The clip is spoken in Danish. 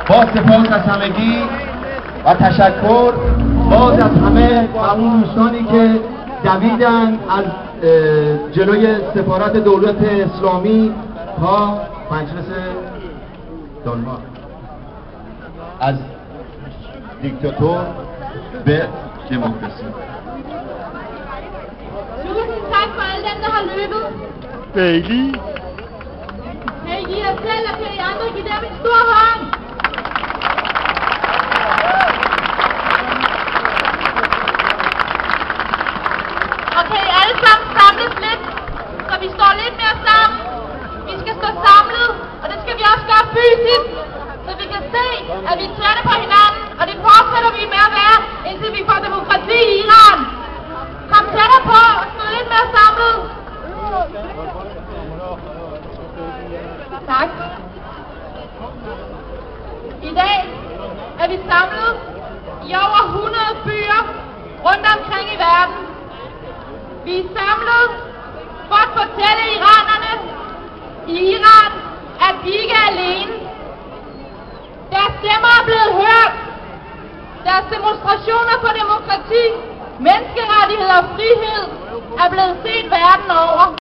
با سپاس از همگی و تشکر باز از همه و اون دوستانی که دویدن از جلوی سفارت دولت اسلامی تا مجلس دانمارک، از دیکتاتور به دموکراسی. Tusind tak for alle dem, der har løbet. Bailey. Kan I give jer selv, og kan I andre give dem en stor hånd? Og kan I alle sammen samles lidt, så vi står lidt mere sammen? Vi skal stå samlet, og det skal vi også gøre fysisk, så vi kan se, at vi træner på hinanden, og det fortsætter vi med at være, indtil vi får demokrati i Iran. Kom tættere på og stå lidt mere samlet. Tak. I dag er vi samlet i over 100 byer rundt omkring i verden. Vi er samlet for at fortælle iranerne i Iran, at de ikke er alene. Deres stemmer er blevet hørt. Deres demonstrationer for demokrati, menneskerettigheder og frihed er blevet set verden over.